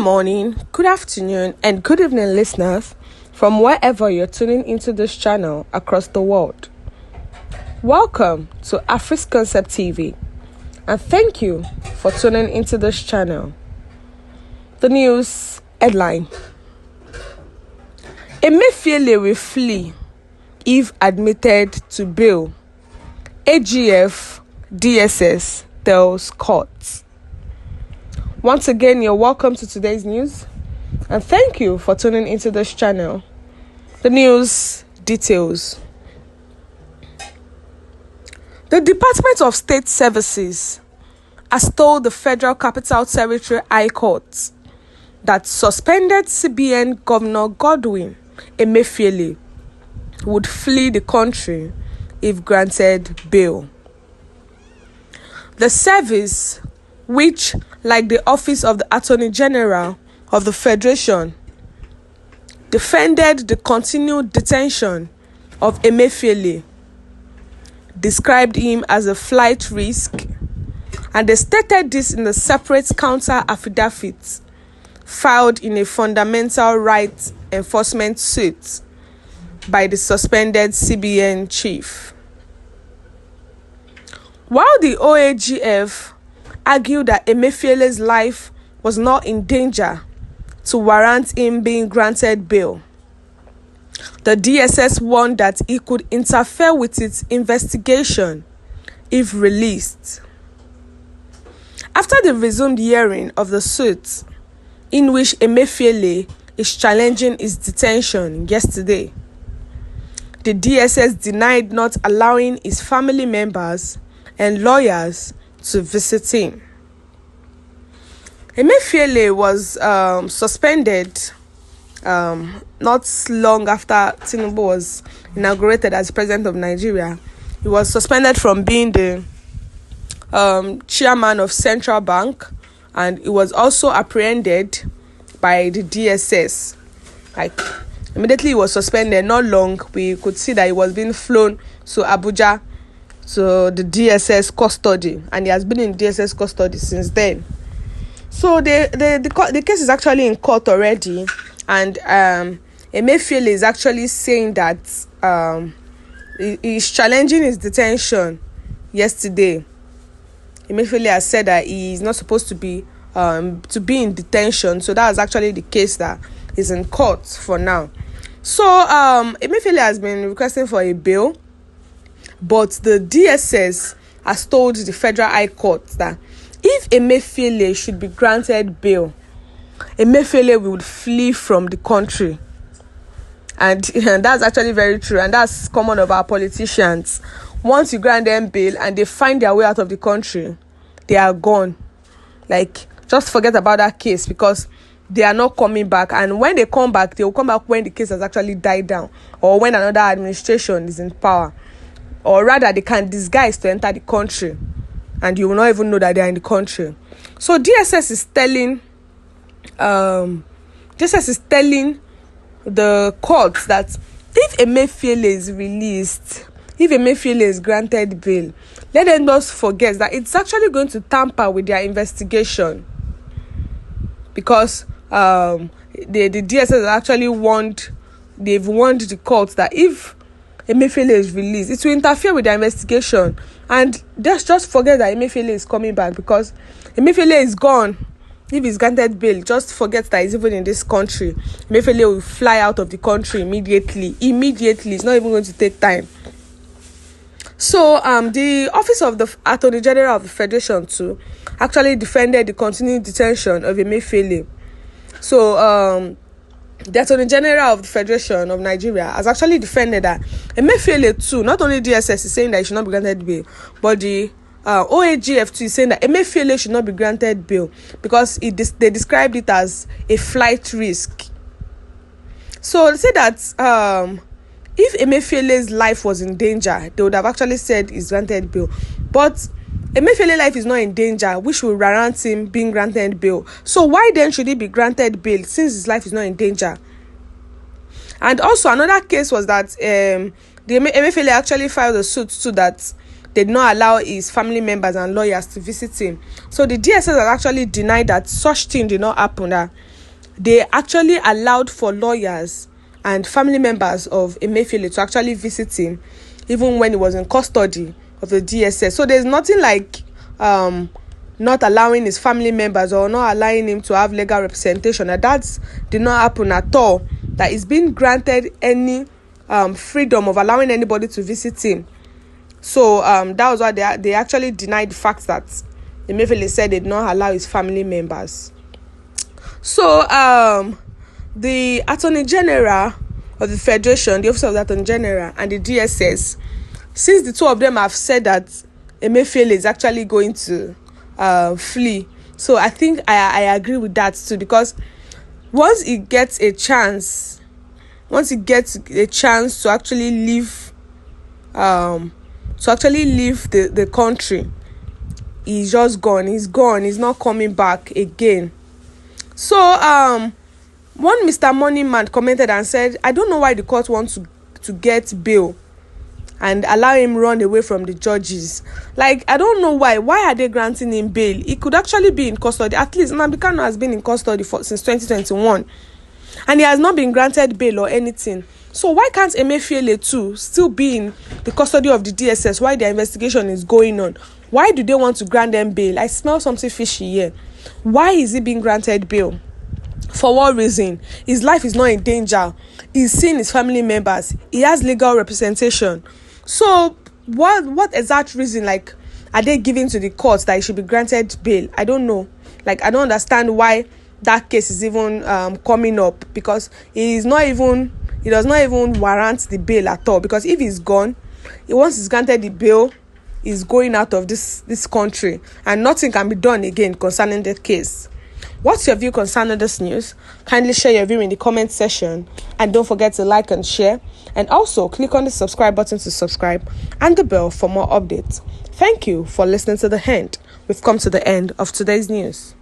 morning, good afternoon, and good evening, listeners, from wherever you're tuning into this channel across the world. Welcome to Afri's Concept TV, and thank you for tuning into this channel. The news headline: Emeifele will flee if admitted to bail. AGF DSS tells courts. Once again, you're welcome to today's news, and thank you for tuning into this channel. The news details. The Department of State Services has told the Federal Capital Territory High Court that suspended CBN Governor Godwin Emeifele would flee the country if granted bail. The service, which, like the Office of the Attorney General of the Federation, defended the continued detention of Emeifele, described him as a flight risk, and they stated this in a separate counter affidavit filed in a fundamental rights enforcement suit by the suspended CBN chief. While the OAGF argued that Emeifele's life was not in danger to warrant him being granted bail, the DSS warned that he could interfere with its investigation if released. After the resumed hearing of the suit, in which Emeifele is challenging his detention yesterday, the DSS denied not allowing his family members and lawyers to visit him. Emeifele was suspended not long after Tinubu was inaugurated as president of Nigeria. He was suspended from being the chairman of Central Bank, and he was also apprehended by the DSS. Immediately he was suspended, not long, we could see that he was being flown to Abuja to the DSS custody, and he has been in DSS custody since then. So the case is actually in court already, and Emeifele is actually saying that he's challenging his detention yesterday. Emeifele has said that he is not supposed to be in detention, so that is actually the case that is in court for now. So Emeifele has been requesting for a bail, but the DSS has told the Federal High Court that if Emeifele should be granted bail, Emeifele would flee from the country. And that's actually very true, and that's common of our politicians. Once you grant them bail and they find their way out of the country, they are gone. Just forget about that case, because they are not coming back. And when they come back, they will come back when the case has actually died down, or when another administration is in power. Or rather, they can disguise to enter the country, and you will not even know that they are in the country. So DSS is telling the courts that if Emeifele is released, if Emeifele is granted bail, let them not forget that it's actually going to tamper with their investigation, because the DSS has actually warned the courts that if Emeifele is released, it will interfere with their investigation. And just forget that Emeifele is coming back, because Emeifele is gone. If he's granted bail, just forget that he's even in this country. Emeifele will fly out of the country immediately. It's not even going to take time. So the Office of the Attorney General of the Federation too actually defended the continued detention of Emeifele. So the Attorney General of the Federation of Nigeria has actually defended that Emeifele too, not only DSS is saying that he should not be granted bail, but the OAGF too is saying that Emeifele should not be granted bail, because they described it as a flight risk. So they say that if Emeifele's life was in danger, they would have actually said he's granted bail. But Emeifele's life is not in danger, which will warrant him being granted bail. So why then should he be granted bail since his life is not in danger? And also another case was that the Emeifele actually filed a suit so that they did not allow his family members and lawyers to visit him. So the DSS has actually denied that such thing did not happen, that they actually allowed for lawyers and family members of Emeifele to actually visit him, even when he was in custody of the DSS. So there's nothing like not allowing his family members or not allowing him to have legal representation. That did not happen at all. That he's been granted any freedom of allowing anybody to visit him. So that was why they actually denied the fact that Emeifele said they did not allow his family members. So the Attorney General of the Federation, the Office of the Attorney General, and the DSS, since the two of them have said that Emeifele is actually going to flee, so I think I agree with that too, because once he gets a chance to actually leave the country, he's just gone. He's not coming back again. So one Mr. Moneyman commented and said, I don't know why the court wants to get bail and allow him run away from the judges. Like, I don't know why are they granting him bail? He could actually be in custody. At least Nnamdi Kanu has been in custody since 2021, and he has not been granted bail or anything. So why can't Emeifele too still be in the custody of the DSS while their investigation is going on? Why do they want to grant them bail? I smell something fishy here. Why is he being granted bail? For what reason? His life is not in danger. He's seeing his family members. He has legal representation. So what exact reason, like, are they giving to the court that he should be granted bail? I don't know. Like, I don't understand why that case is even coming up, because he does not even warrant the bail at all. Because if he's gone, once he's granted the bail, he's going out of this country, and nothing can be done again concerning the case. What's your view concerning this news? Kindly share your view in the comment section, and don't forget to like and share, and also click on the subscribe button to subscribe and the bell for more updates. Thank you for listening to the end. We've come to the end of today's news.